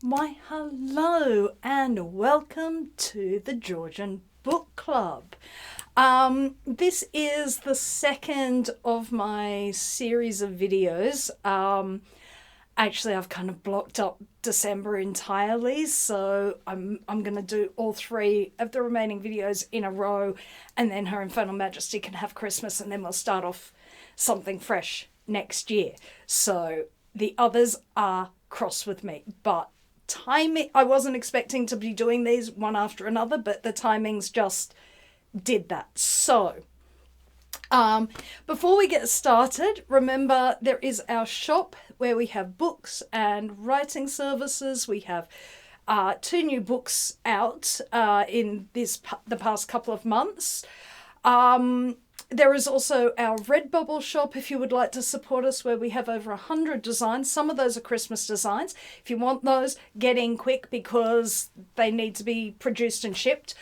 Why, hello and welcome to the Georgian Book Club. This is the second of my series of videos. Actually, I've kind of blocked up December entirely, so I'm going to do all three of the remaining videos in a row, and then Her Infernal Majesty can have Christmas, and then we'll start off something fresh next year. So the others are cross with me, but timing, I wasn't expecting to be doing these one after another, but the timings just did that. So before we get started, remember there is our shop where we have books and writing services. We have 2 new books out in the past couple of months. There is also our Redbubble shop if you would like to support us, where we have over 100 designs. Some of those are Christmas designs. If you want those, get in quick because they need to be produced and shipped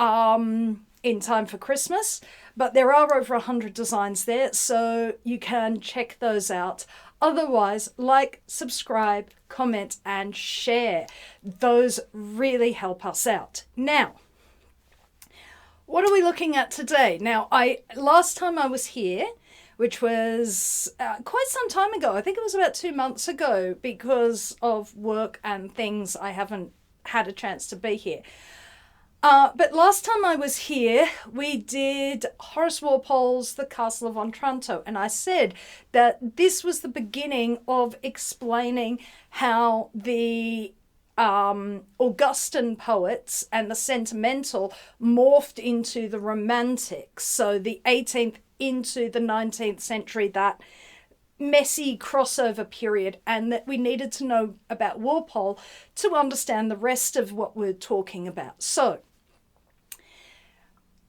in time for Christmas. But there are over 100 designs there, so you can check those out. Otherwise, like, subscribe, comment, and share. Those really help us out. Now, what are we looking at today? Now, last time I was here, which was quite some time ago, I think it was about 2 months ago, because of work and things, I haven't had a chance to be here. But last time I was here, we did Horace Walpole's The Castle of Otranto, and I said that this was the beginning of explaining how the Augustan poets and the sentimental morphed into the romantic. So the 18th into the 19th century, that messy crossover period, and that we needed to know about Walpole to understand the rest of what we're talking about. So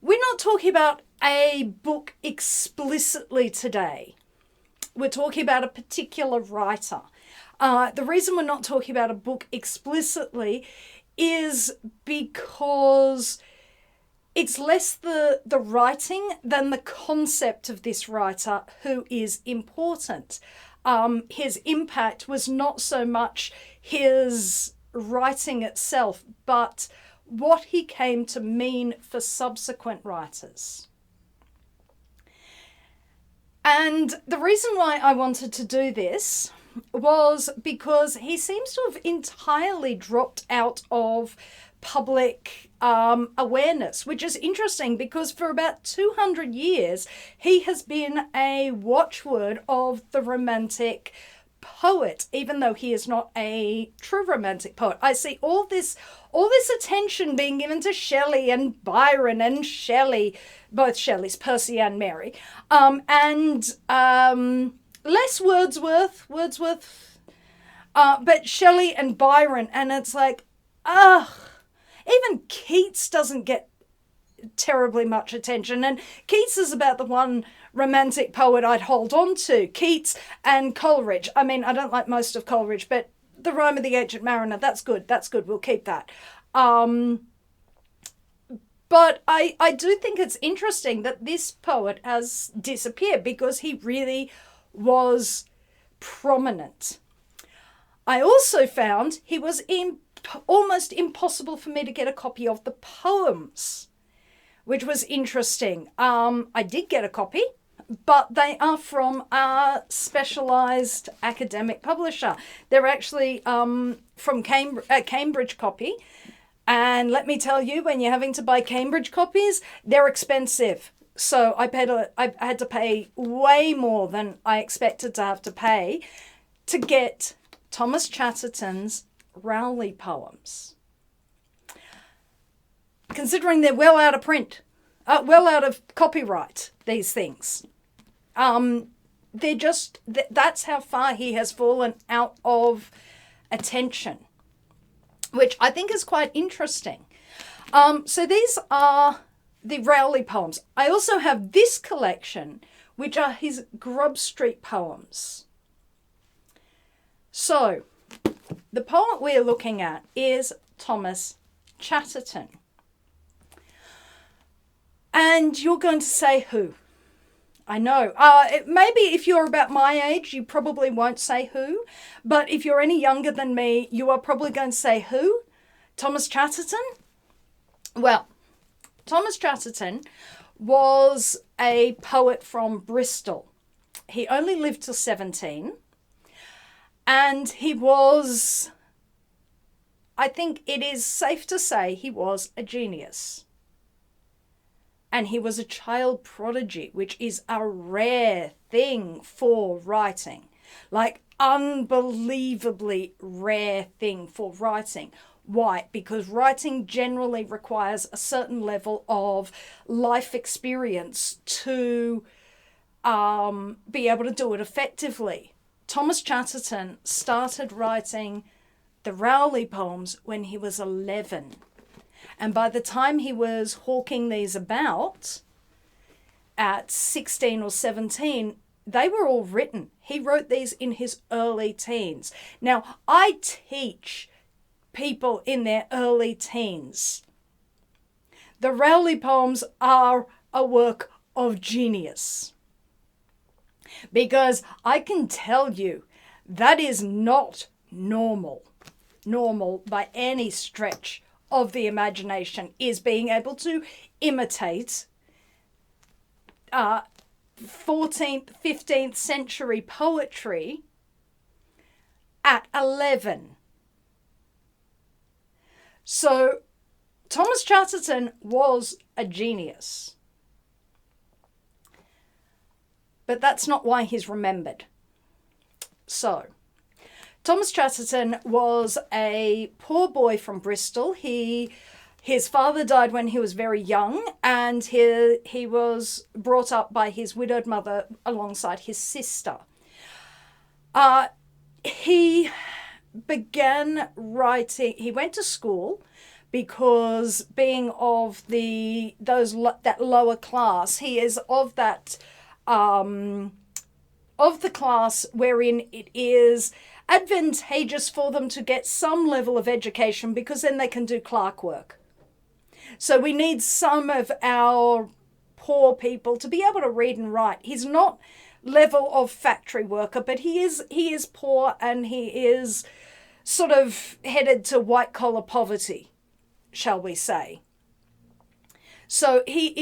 we're not talking about a book explicitly today. We're talking about a particular writer. The reason we're not talking about a book explicitly is because it's less the writing than the concept of this writer who is important. His impact was not so much his writing itself, but what he came to mean for subsequent writers. And the reason why I wanted to do this was because he seems to have entirely dropped out of public awareness, which is interesting because for about 200 years he has been a watchword of the Romantic poet, even though he is not a true Romantic poet. I see all this attention being given to Shelley and Byron and Shelley, both Shelleys, Percy and Mary, and less Wordsworth, but Shelley and Byron, and it's like, even Keats doesn't get terribly much attention, and Keats is about the one Romantic poet I'd hold on to. Keats and Coleridge. I mean, I don't like most of Coleridge, but The Rime of the Ancient Mariner, that's good, we'll keep that. But I do think it's interesting that this poet has disappeared because he really was prominent. I also found he was almost impossible for me to get a copy of the poems, which was interesting. I did get a copy, but they are from a specialised academic publisher. They're actually from Cambridge copy. And let me tell you, when you're having to buy Cambridge copies, they're expensive. So I had to pay way more than I expected to have to pay to get Thomas Chatterton's Rowley poems. Considering they're well out of print, well out of copyright, these things. They're just, that's how far he has fallen out of attention, which I think is quite interesting. So these are the Rowley poems. I also have this collection, which are his Grub Street poems. So the poet we're looking at is Thomas Chatterton. And you're going to say who? I know. Maybe if you're about my age, you probably won't say who. But if you're any younger than me, you are probably going to say who? Thomas Chatterton? Well, Thomas Chatterton was a poet from Bristol. He only lived till 17. And he was, I think it is safe to say, he was a genius. And he was a child prodigy, which is a rare thing for writing. Like, unbelievably rare thing for writing. Why? Because writing generally requires a certain level of life experience to be able to do it effectively. Thomas Chatterton started writing the Rowley poems when he was 11. And by the time he was hawking these about at 16 or 17, they were all written. He wrote these in his early teens. Now, I teach people in their early teens. The Rowley poems are a work of genius. Because I can tell you, that is not normal by any stretch of the imagination, is being able to imitate 14th, 15th century poetry at 11. So Thomas Chatterton was a genius. But that's not why he's remembered. So, Thomas Chatterton was a poor boy from Bristol. His father died when he was very young, and he was brought up by his widowed mother alongside his sister. He began writing. He went to school because, being of that lower class, he is of that of the class wherein it is advantageous for them to get some level of education, because then they can do clerk work. So we need some of our poor people to be able to read and write. He's not level of factory worker, but he is poor, and he is sort of headed to white collar poverty, shall we say. So he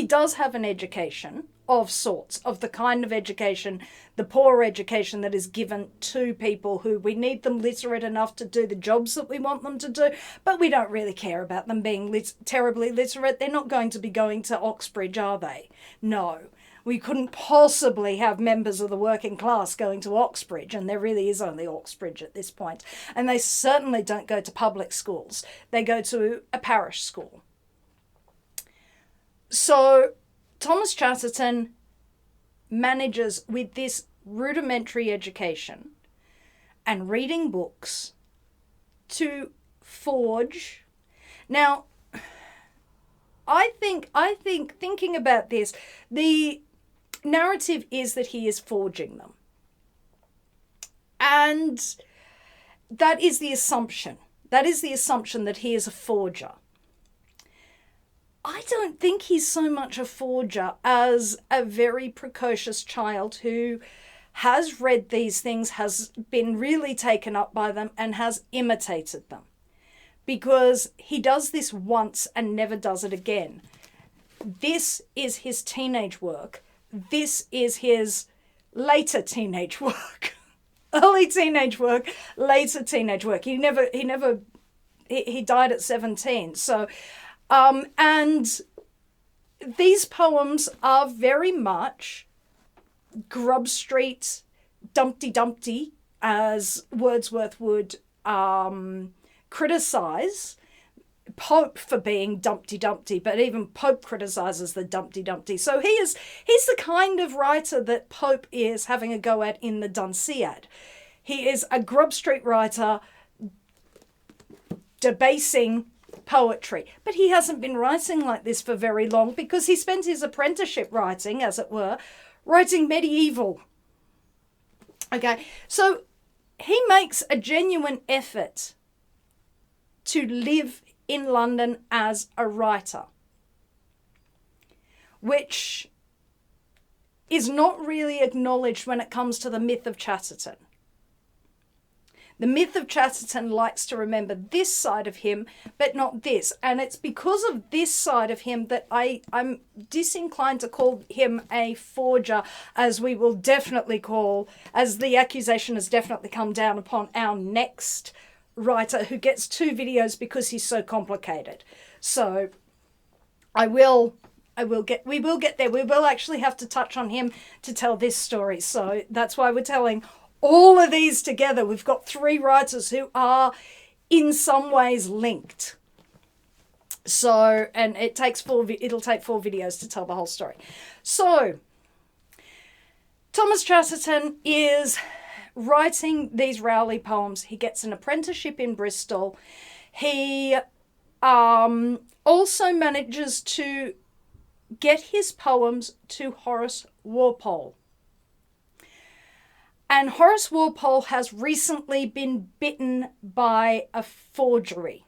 does have an education of sorts, of the kind of education, the poor education that is given to people who we need them literate enough to do the jobs that we want them to do, but we don't really care about them being terribly literate. They're not going to be going to Oxbridge, are they? No. We couldn't possibly have members of the working class going to Oxbridge, and there really is only Oxbridge at this point. And they certainly don't go to public schools. They go to a parish school. So Thomas Chatterton manages, with this rudimentary education and reading books, to forge. Now, I think thinking about this, the narrative is that he is forging them. And that is the assumption. That is the assumption, that he is a forger. I don't think he's so much a forger as a very precocious child who has read these things, has been really taken up by them, and has imitated them. Because he does this once and never does it again. This is his teenage work. This is his later teenage work. Early teenage work, later teenage work. He died at 17. So, and these poems are very much Grub Street, Dumpty Dumpty, as Wordsworth would criticize Pope for being Dumpty Dumpty, but even Pope criticizes the Dumpty Dumpty. So he's the kind of writer that Pope is having a go at in the Dunciad. He is a Grub Street writer debasing poetry, but he hasn't been writing like this for very long, because he spent his apprenticeship writing, as it were, writing medieval. Okay, so he makes a genuine effort to live in London as a writer, which is not really acknowledged when it comes to the myth of Chatterton. The myth of Chatterton likes to remember this side of him, but not this. And it's because of this side of him that I'm disinclined to call him a forger, as we will definitely call, as the accusation has definitely come down upon our next writer who gets 2 videos because he's so complicated. So we will get there. We will actually have to touch on him to tell this story. So that's why we're telling all of these together. We've got 3 writers who are in some ways linked. So, and it'll take 4 videos to tell the whole story. So, Thomas Chatterton is writing these Rowley poems. He gets an apprenticeship in Bristol. He also manages to get his poems to Horace Walpole. And Horace Walpole has recently been bitten by a forgery.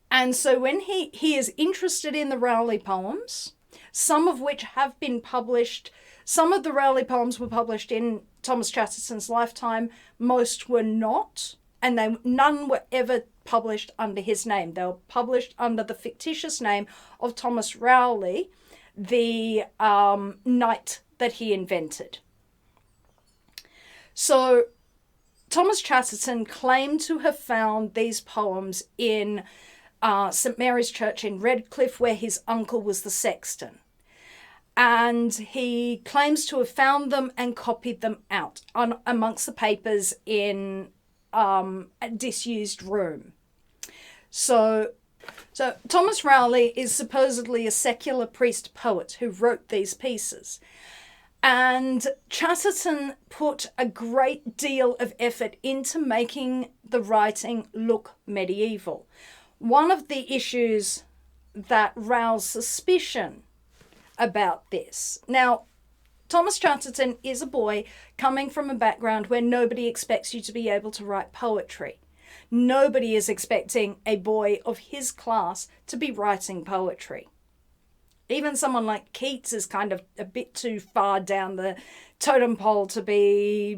And so when he is interested in the Rowley poems, some of which have been published, some of the Rowley poems were published in Thomas Chatterton's lifetime, most were not, and none were ever published under his name. They were published under the fictitious name of Thomas Rowley, the knight that he invented. So Thomas Chatterton claimed to have found these poems in St. Mary's Church in Redcliffe, where his uncle was the sexton. And he claims to have found them and copied them out amongst the papers in a disused room. So Thomas Rowley is supposedly a secular priest poet who wrote these pieces. And Chatterton put a great deal of effort into making the writing look medieval. One of the issues that roused suspicion about this. Now, Thomas Chatterton is a boy coming from a background where nobody expects you to be able to write poetry. Nobody is expecting a boy of his class to be writing poetry. Even someone like Keats is kind of a bit too far down the totem pole to be,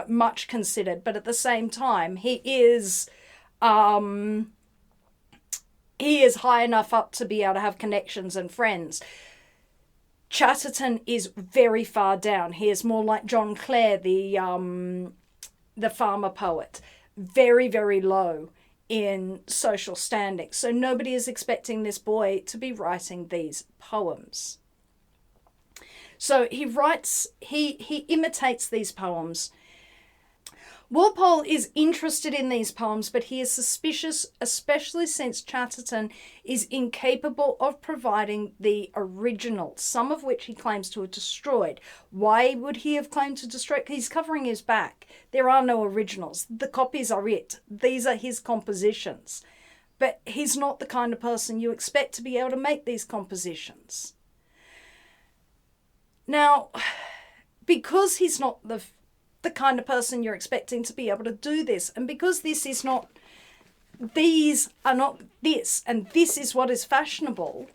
much considered. But at the same time, he is high enough up to be able to have connections and friends. Chatterton is very far down. He is more like John Clare, the farmer poet. Very, very low in social standing. So nobody is expecting this boy to be writing these poems. So he imitates these poems. Walpole is interested in these poems, but he is suspicious, especially since Chatterton is incapable of providing the originals, some of which he claims to have destroyed. Why would he have claimed to destroy? He's covering his back. There are no originals. The copies are it. These are his compositions. But he's not the kind of person you expect to be able to make these compositions. Now, because he's not the kind of person you're expecting to be able to do this, and because these are not this, and this is what is fashionable,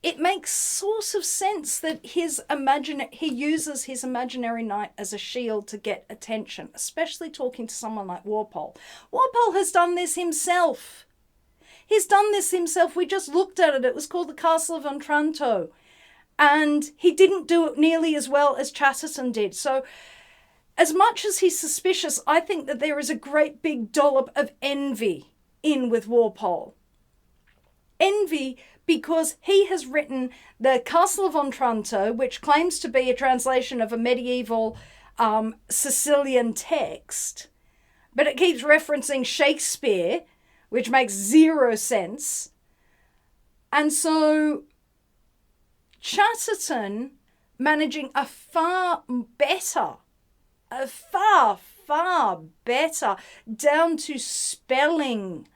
it makes sort of sense that he uses his imaginary knight as a shield to get attention, especially talking to someone like Walpole. Walpole has done this himself. He's done this himself. We just looked at it. It was called the Castle of Otranto. And he didn't do it nearly as well as Chatterton did. So as much as he's suspicious, I think that there is a great big dollop of envy in with Walpole. Envy because he has written the Castle of Otranto, which claims to be a translation of a medieval Sicilian text, but it keeps referencing Shakespeare, which makes zero sense. And so Chatterton managing a far better down to spelling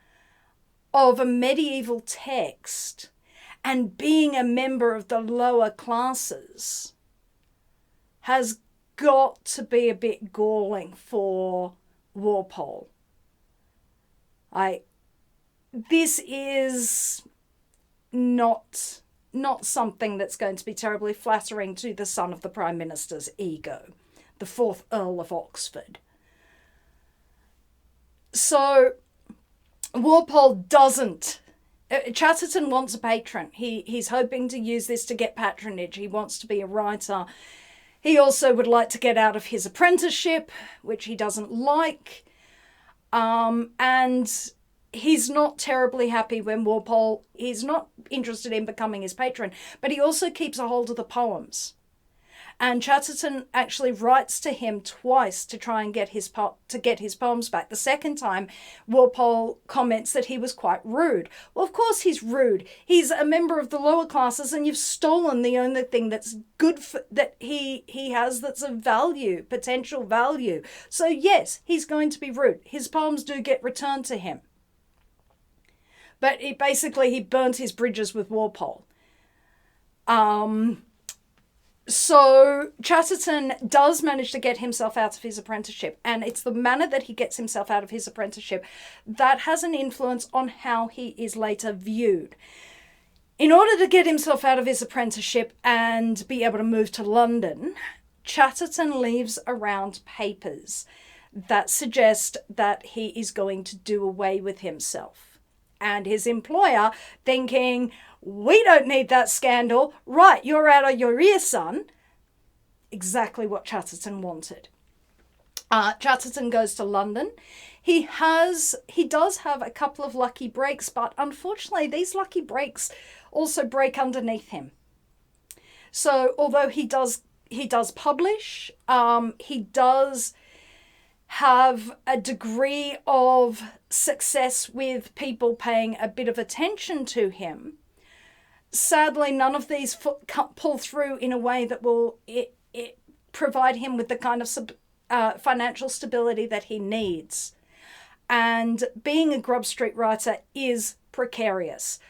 of a medieval text and being a member of the lower classes has got to be a bit galling for Walpole. This is not not something that's going to be terribly flattering to the son of the Prime Minister's ego, the 4th Earl of Oxford. So Walpole doesn't. Chatterton wants a patron. He's hoping to use this to get patronage. He wants to be a writer. He also would like to get out of his apprenticeship, which he doesn't like. And he's not terribly happy when Walpole, he's not interested in becoming his patron, but he also keeps a hold of the poems. And Chatterton actually writes to him twice to try and get his poems back. The second time, Walpole comments that he was quite rude. Well, of course he's rude. He's a member of the lower classes, and you've stolen the only thing that's good that he has that's of value, potential value. So yes, he's going to be rude. His poems do get returned to him. But he burnt his bridges with Walpole. So Chatterton does manage to get himself out of his apprenticeship, and it's the manner that he gets himself out of his apprenticeship that has an influence on how he is later viewed. In order to get himself out of his apprenticeship and be able to move to London, Chatterton leaves around papers that suggest that he is going to do away with himself. And his employer, thinking, we don't need that scandal. Right, you're out of your ear, son. Exactly what Chatterton wanted. Chatterton goes to London. He does have a couple of lucky breaks, but unfortunately these lucky breaks also break underneath him. So although he does publish, he does have a degree of success with people paying a bit of attention to him. Sadly, none of these pull through in a way that will provide him with the kind of financial stability that he needs. And being a Grub Street writer is precarious.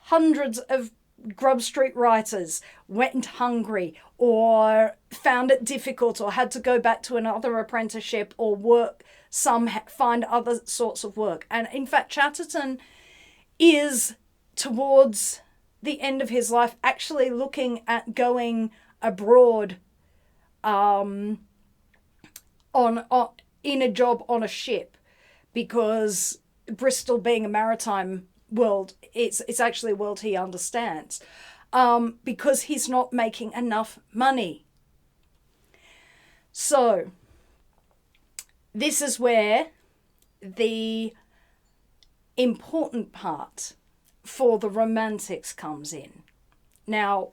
Hundreds of Grub Street writers went hungry or found it difficult or had to go back to another apprenticeship or work. Some find other sorts of work. And in fact, Chatterton is towards the end of his life actually looking at going abroad in a job on a ship, because Bristol being a maritime world, it's actually a world he understands, because he's not making enough money. So this is where the important part for the romantics comes in. Now,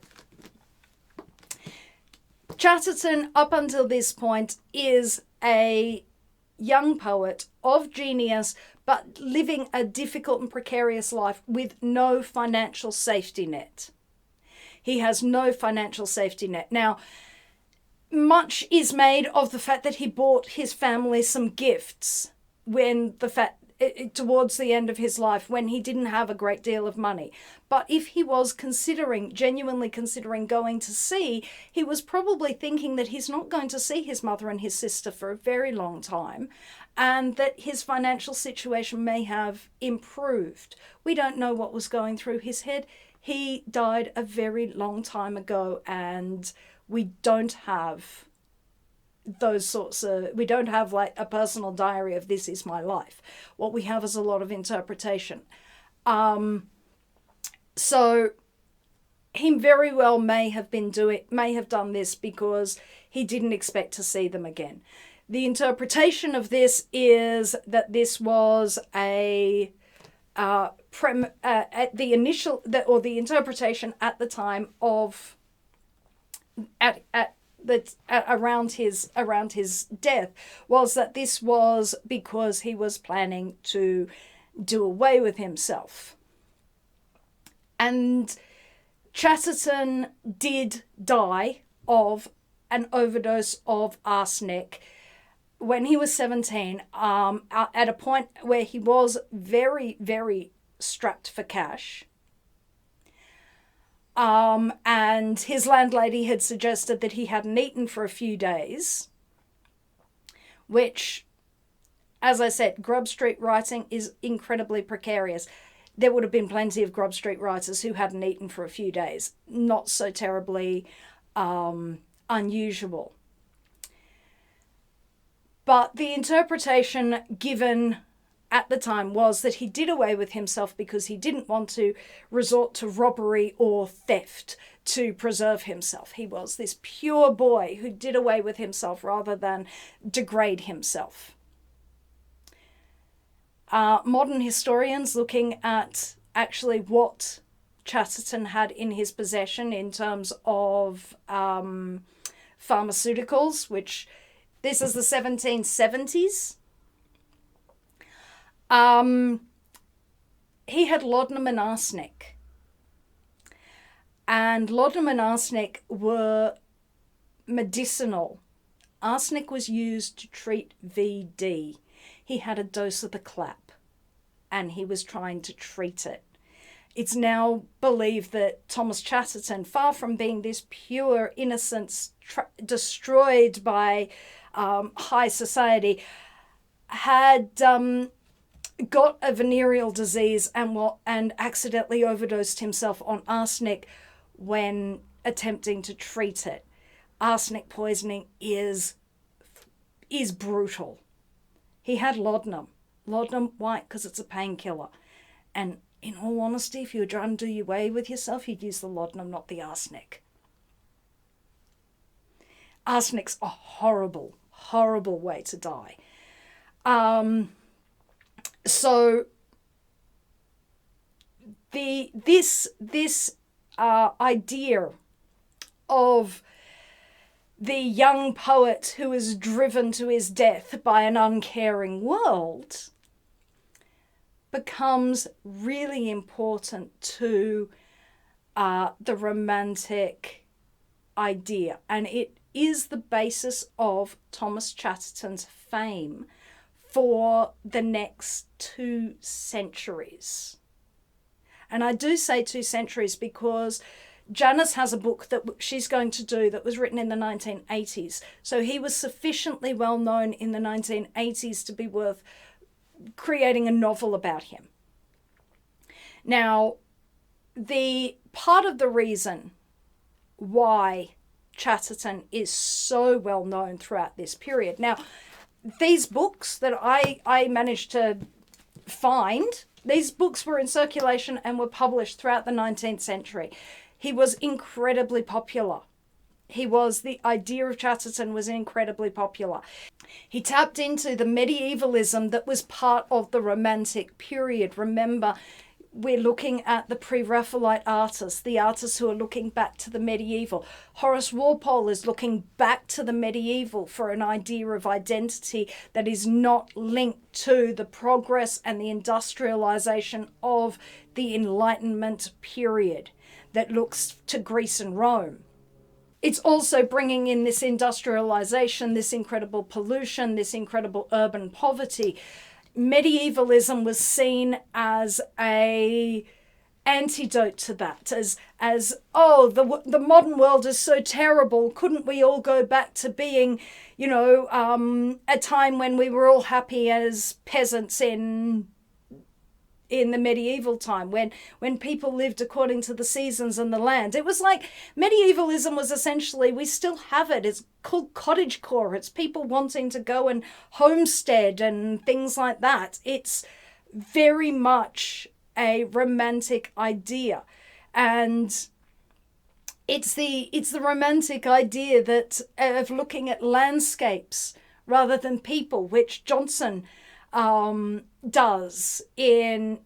Chatterton, up until this point, is a young poet of genius, but living a difficult and precarious life with no financial safety net. He has no financial safety net. Now, much is made of the fact that he bought his family some gifts towards the end of his life, when he didn't have a great deal of money. But if he was genuinely considering going to sea, he was probably thinking that he's not going to see his mother and his sister for a very long time, and that his financial situation may have improved. We don't know what was going through his head. He died a very long time ago, and we don't have like a personal diary of this is my life. What we have is a lot of interpretation. So he very well may have done this because he didn't expect to see them again. The interpretation of this is that this was the interpretation at the time of around his death was that this was because he was planning to do away with himself. And Chatterton did die of an overdose of arsenic when he was 17, at a point where he was very, very strapped for cash. And his landlady had suggested that he hadn't eaten for a few days, which, as I said, Grub Street writing is incredibly precarious. there would have been plenty of Grub Street writers who hadn't eaten for a few days. Not so terribly unusual. But the interpretation given at the time was that he did away with himself because he didn't want to resort to robbery or theft to preserve himself. He was this pure boy who did away with himself rather than degrade himself. Modern historians looking at actually what Chatterton had in his possession in terms of pharmaceuticals, which this is the 1770s. He had laudanum and arsenic. And laudanum and arsenic were medicinal. Arsenic was used to treat VD. He had a dose of the clap, and he was trying to treat it. It's now believed that Thomas Chatterton, far from being this pure innocence destroyed by high society, had got a venereal disease and accidentally overdosed himself on arsenic when attempting to treat it. Arsenic poisoning is brutal. He had laudanum. Laudanum, why? Because it's a painkiller. And in all honesty, if you were trying to do away with yourself, you'd use the laudanum, not the arsenic. Arsenic's a horrible, horrible way to die. So this idea of the young poet who is driven to his death by an uncaring world becomes really important to the Romantic idea, and it is the basis of Thomas Chatterton's fame for the next 2 centuries. And I do say 2 centuries because Janice has a book that she's going to do that was written in the 1980s. So he was sufficiently well known in the 1980s to be worth creating a novel about him. Now, the part of the reason why Chatterton is so well known throughout this period. Now, these books that I managed to find, these books were in circulation and were published throughout the 19th century. He was incredibly popular. The idea of Chatterton was incredibly popular. He tapped into the medievalism that was part of the Romantic period. Remember, we're looking at the pre-Raphaelite artists, the artists who are looking back to the medieval. Horace Walpole is looking back to the medieval for an idea of identity that is not linked to the progress and the industrialization of the Enlightenment period that looks to Greece and Rome. It's also bringing in this industrialization, this incredible pollution, this incredible urban poverty. Medievalism was seen as a antidote to that, as the modern world is so terrible. Couldn't we all go back to being, a time when we were all happy as peasants in the medieval time, when people lived according to the seasons and the land? It was like medievalism was essentially, we still have it. It's called cottagecore. It's people wanting to go and homestead and things like that. It's very much a Romantic idea. And it's the Romantic idea that of looking at landscapes rather than people, which Johnson does where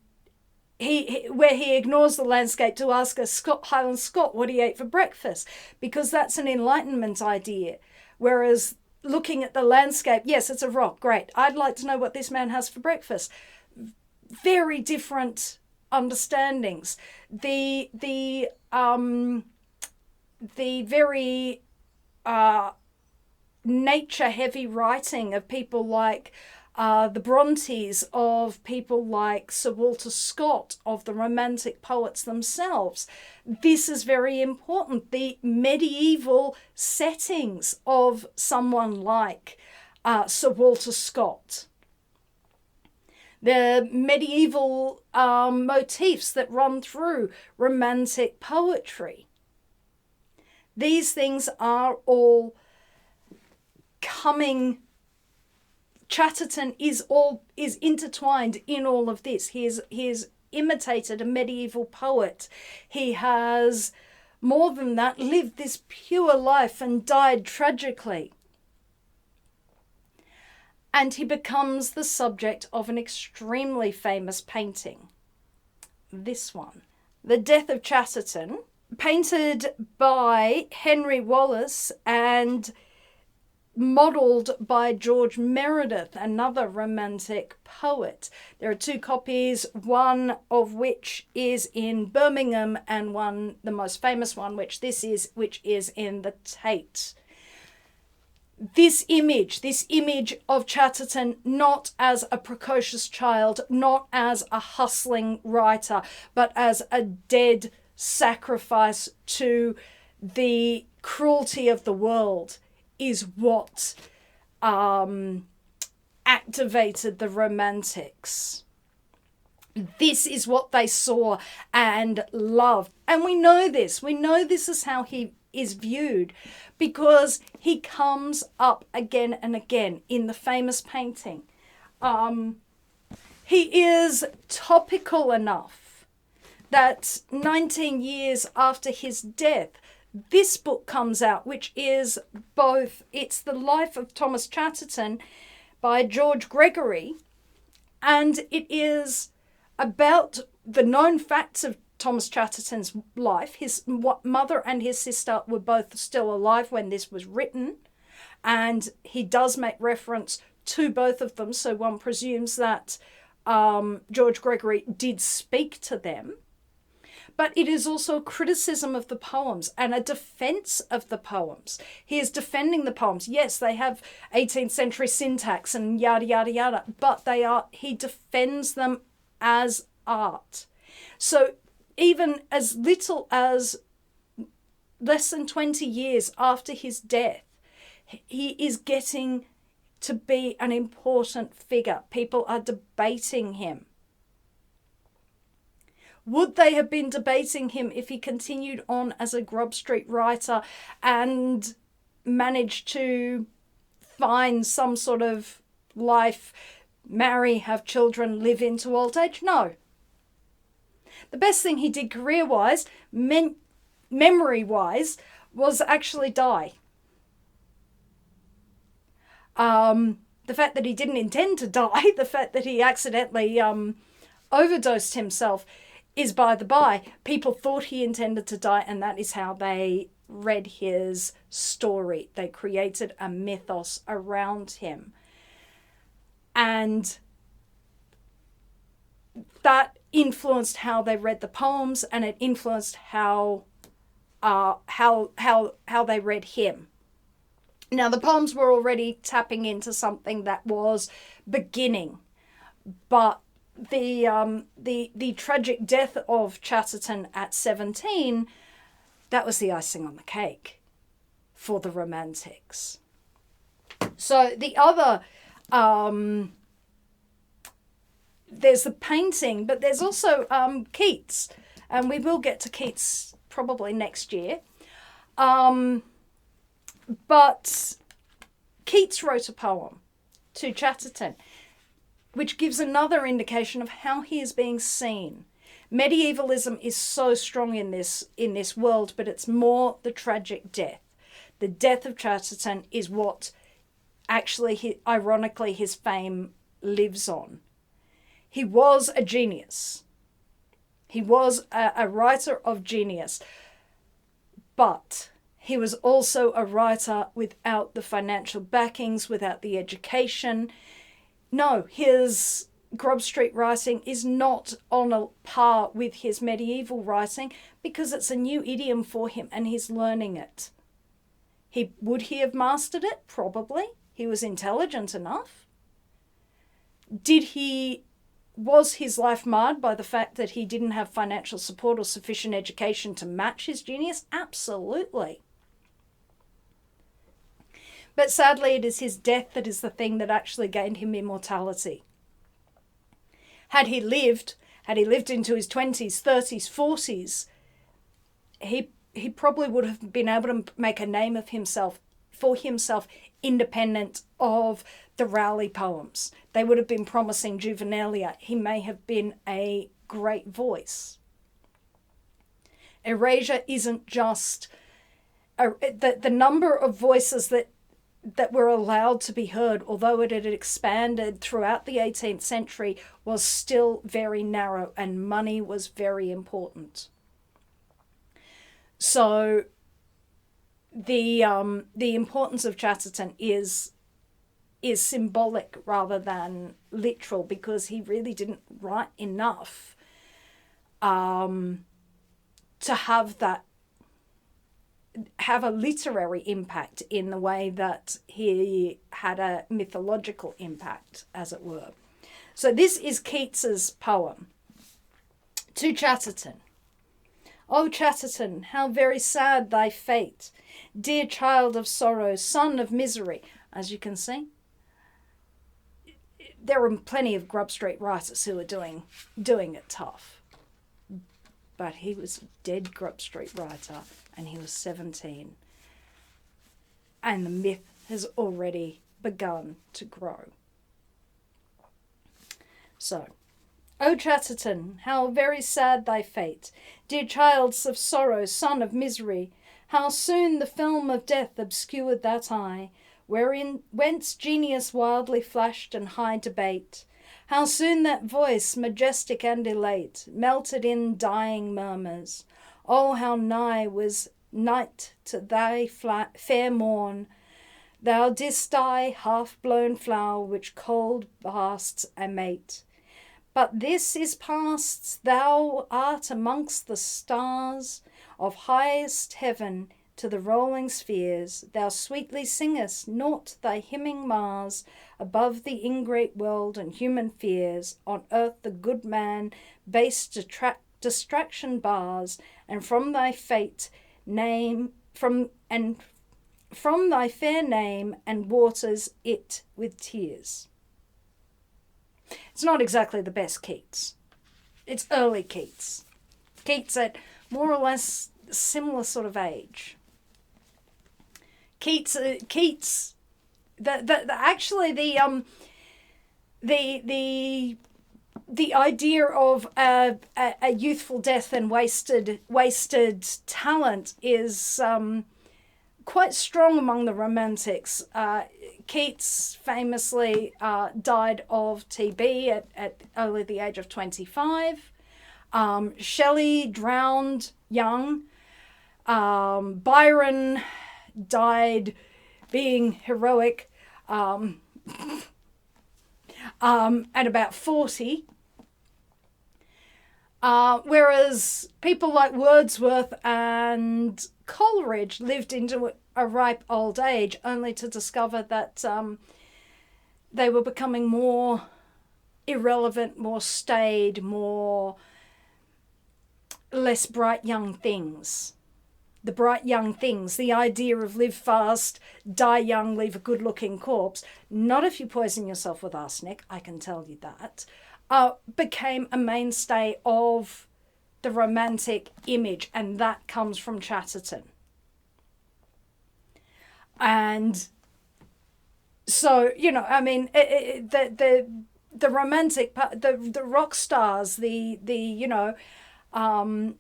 he ignores the landscape to ask a Highland Scot what he ate for breakfast, because that's an Enlightenment idea. Whereas looking at the landscape, yes, it's a rock, great. I'd like to know what this man has for breakfast. Very different understandings. The very nature-heavy writing of people like the Brontes, of people like Sir Walter Scott, of the Romantic poets themselves. This is very important. The medieval settings of someone like Sir Walter Scott. the medieval motifs that run through Romantic poetry. These things are all coming. Chatterton is intertwined in all of this. He is imitated a medieval poet. He has, more than that, lived this pure life and died tragically. And he becomes the subject of an extremely famous painting. This one, The Death of Chatterton, painted by Henry Wallace and modelled by George Meredith, another Romantic poet. There are 2 copies, one of which is in Birmingham and one, the most famous one, which is in the Tate. This image of Chatterton, not as a precocious child, not as a hustling writer, but as a dead sacrifice to the cruelty of the world, is what activated the Romantics. This is what they saw and loved. And we know this. We know this is how he is viewed, because he comes up again and again in the famous painting. He is topical enough that 19 years after his death, this book comes out, which is it's The Life of Thomas Chatterton by George Gregory, and it is about the known facts of Thomas Chatterton's life. His mother and his sister were both still alive when this was written, and he does make reference to both of them, so one presumes that George Gregory did speak to them. But it is also a criticism of the poems and a defense of the poems. He is defending the poems. Yes, they have 18th century syntax and yada, yada, yada, but he defends them as art. So even as little as less than 20 years after his death, he is getting to be an important figure. People are debating him. Would they have been debating him if he continued on as a Grub Street writer and managed to find some sort of life, marry, have children, live into old age? No. The best thing he did career-wise, memory-wise, was actually die. The fact that he didn't intend to die, the fact that he accidentally overdosed himself, is by the by. People thought he intended to die, and that is how they read his story. They created a mythos around him. And that influenced how they read the poems, and it influenced how they read him. Now, the poems were already tapping into something that was beginning, but the tragic death of Chatterton at 17, that was the icing on the cake for the Romantics. So the other, there's the painting, but there's also Keats, and we will get to Keats probably next year. But Keats wrote a poem to Chatterton, which gives another indication of how he is being seen. Medievalism is so strong in this world, but it's more the tragic death. The death of Chatterton is what actually, ironically, his fame lives on. He was a genius. He was a writer of genius, but he was also a writer without the financial backings, without the education. No, his Grub Street writing is not on a par with his medieval writing because it's a new idiom for him and he's learning it. Would he have mastered it? Probably. He was intelligent enough. Was his life marred by the fact that he didn't have financial support or sufficient education to match his genius? Absolutely. But sadly, it is his death that is the thing that actually gained him immortality. Had he lived into his 20s, 30s, 40s, he probably would have been able to make a name of himself independent of the Rowley poems. They would have been promising juvenilia. He may have been a great voice. Erasure isn't just the number of voices that were allowed to be heard, although it had expanded throughout the 18th century, was still very narrow, and money was very important. So the importance of Chatterton is symbolic rather than literal, because he really didn't write enough to have a literary impact in the way that he had a mythological impact, as it were. So this is Keats's poem to Chatterton. "O Chatterton, how very sad thy fate, dear child of sorrow, son of misery." As you can see, there are plenty of Grub Street writers who are doing it tough. But he was a dead Grub Street writer, and he was 17. And the myth has already begun to grow. So, "O Chatterton, how very sad thy fate, dear child of sorrow, son of misery, how soon the film of death obscured that eye, whence genius wildly flashed and high debate. How soon that voice, majestic and elate, melted in dying murmurs. Oh, how nigh was night to thy fair morn. Thou didst die, half-blown flower, which cold blasts a mate. But this is past, thou art amongst the stars of highest heaven, to the rolling spheres, thou sweetly singest, naught thy hymning mars, above the ingrate world and human fears, on earth the good man base distraction bars, and from thy fate name, from thy fair name, and waters it with tears." It's not exactly the best Keats. It's early Keats. Keats at more or less similar sort of age. Keats, actually the idea of a youthful death and wasted talent is quite strong among the Romantics. Keats famously died of TB at only the age of 25. Shelley drowned young. Byron died being heroic at about 40. Whereas people like Wordsworth and Coleridge lived into a ripe old age, only to discover that they were becoming more irrelevant, more staid, less bright young things. The bright young things, the idea of live fast, die young, leave a good-looking corpse, not if you poison yourself with arsenic, I can tell you that, became a mainstay of the Romantic image, and that comes from Chatterton. And so, I mean, the Romantic, the rock stars, the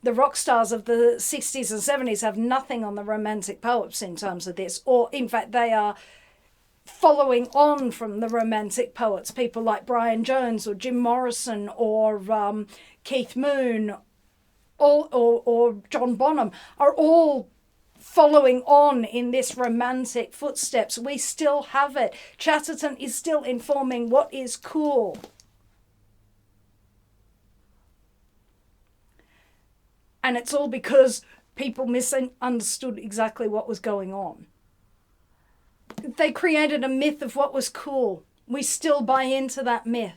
rock stars of the 60s and 70s have nothing on the Romantic poets in terms of this, or in fact they are following on from the Romantic poets. People like Brian Jones or Jim Morrison or Keith Moon or John Bonham are all following on in this Romantic footsteps. We still have it. Chatterton is still informing what is cool. And it's all because people misunderstood exactly what was going on. They created a myth of what was cool. We still buy into that myth.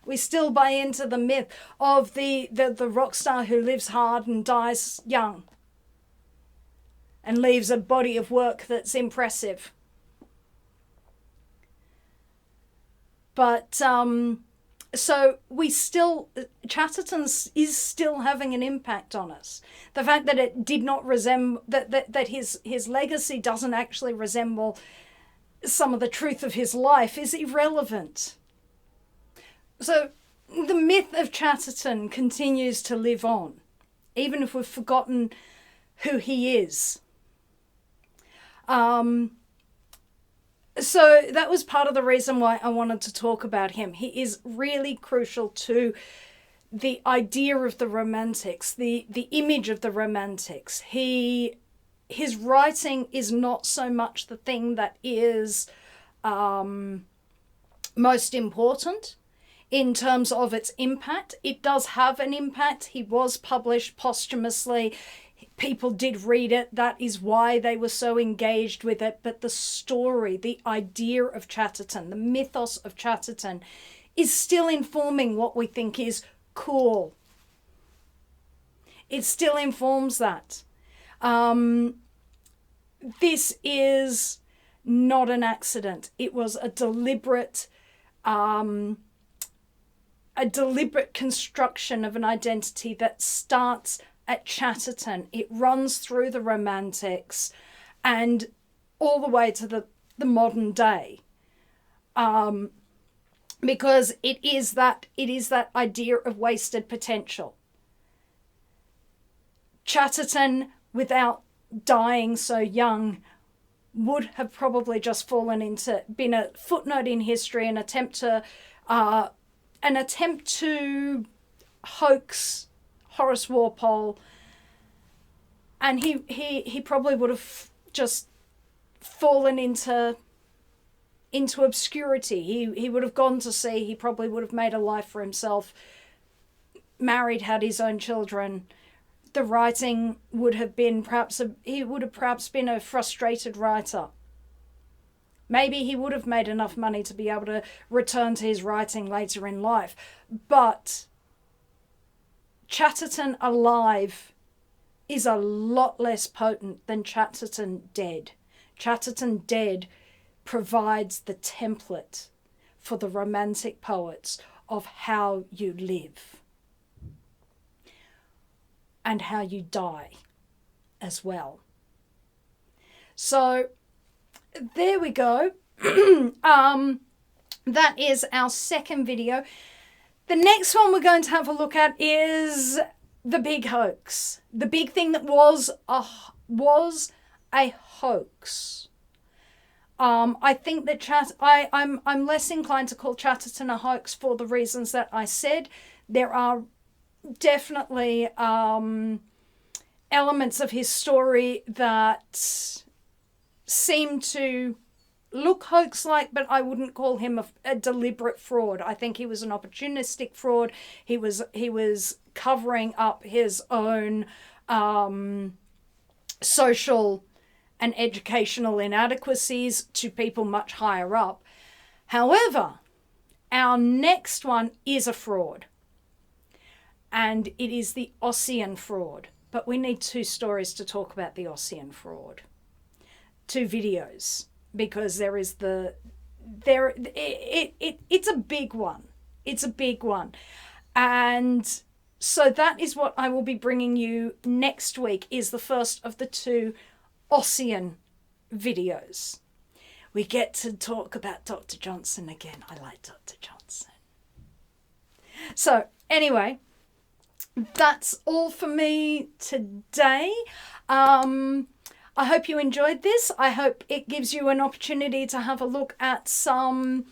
We still buy into the myth of the rock star who lives hard and dies young and leaves a body of work that's impressive. But So Chatterton is still having an impact on us. The fact that it did not resemble, that his legacy doesn't actually resemble some of the truth of his life is irrelevant. So the myth of Chatterton continues to live on, even if we've forgotten who he is. So that was part of the reason why I wanted to talk about him. He is really crucial to the idea of the Romantics, the image of the Romantics. His writing is not so much the thing that is most important in terms of its impact. It does have an impact. He was published posthumously. People did read it. That is why they were so engaged with it. But the story, the idea of Chatterton, the mythos of Chatterton is still informing what we think is cool. It still informs that. This is not an accident. It was a deliberate construction of an identity that starts at Chatterton. It runs through the Romantics and all the way to the modern day, because it is that idea of wasted potential. Chatterton, without dying so young, would have probably just been a footnote in history, an attempt to hoax Horace Walpole, and he probably would have just fallen into obscurity. He would have gone to sea. He probably would have made a life for himself, married, had his own children. The writing would have been he would have perhaps been a frustrated writer. Maybe he would have made enough money to be able to return to his writing later in life. But Chatterton alive is a lot less potent than Chatterton dead. Chatterton dead provides the template for the Romantic poets of how you live and how you die as well. So there we go. That is our second video. The next one we're going to have a look at is the big hoax. The big thing that was a hoax. I think that I'm less inclined to call Chatterton a hoax for the reasons that I said. There are definitely elements of his story that seem to look hoax-like, but I wouldn't call him a deliberate fraud. I think he was an opportunistic fraud. He was covering up his own social and educational inadequacies to people much higher up. However, our next one is a fraud, and it is the Ossian fraud. But we need two stories to talk about the Ossian fraud. Two videos, because it's a big one. It's a big one. And so that is what I will be bringing you next week, is the first of the two Ossian videos. We get to talk about Dr. Johnson again. I like Dr. Johnson. So anyway, that's all for me today. I hope you enjoyed this. I hope it gives you an opportunity to have a look at some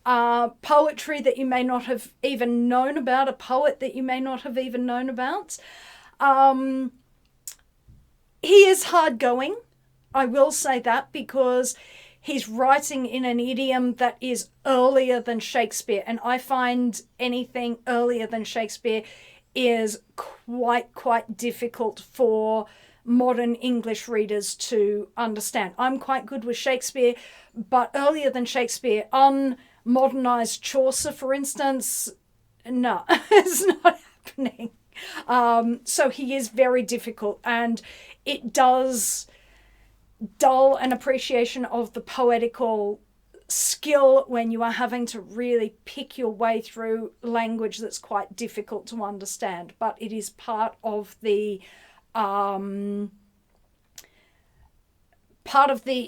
poetry that you may not have even known about, a poet that you may not have even known about. He is hard going, I will say that, because he's writing in an idiom that is earlier than Shakespeare, and I find anything earlier than Shakespeare is quite difficult for modern English readers to understand. I'm quite good with Shakespeare, but earlier than Shakespeare, unmodernized Chaucer, for instance, no, it's not happening. So he is very difficult, and it does dull an appreciation of the poetical skill when you are having to really pick your way through language that's quite difficult to understand, but it is part of the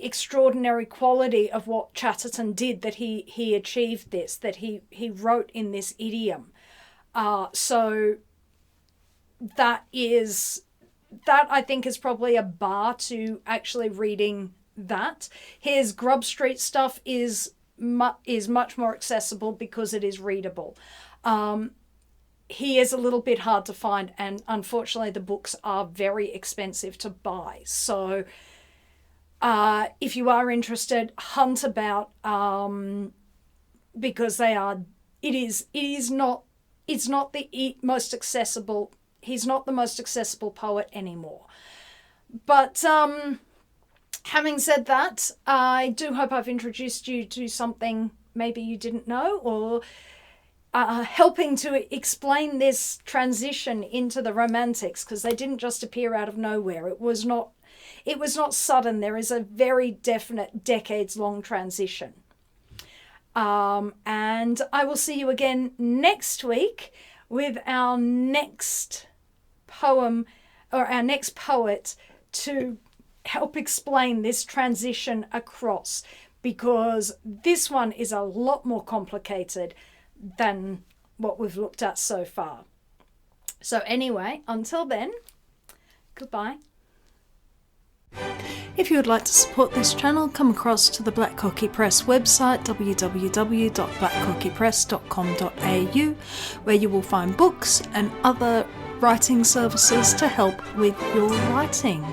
extraordinary quality of what Chatterton did, that he achieved this, that he wrote in this idiom. So that I think is probably a bar to actually reading that. His Grub Street stuff is much more accessible because it is readable. He is a little bit hard to find, and unfortunately the books are very expensive to buy. So if you are interested, hunt about, because it's not the most accessible. He's not the most accessible poet anymore. But having said that, I do hope I've introduced you to something maybe you didn't know, or helping to explain this transition into the Romantics, because they didn't just appear out of nowhere. It was not sudden. There is a very definite decades-long transition. And I will see you again next week with our next poem, or our next poet, to help explain this transition across, because this one is a lot more complicated than what we've looked at so far. So anyway, until then, goodbye. If you would like to support this channel, come across to the Black Cockie Press website, www.blackcockiepress.com.au, where you will find books and other writing services to help with your writing.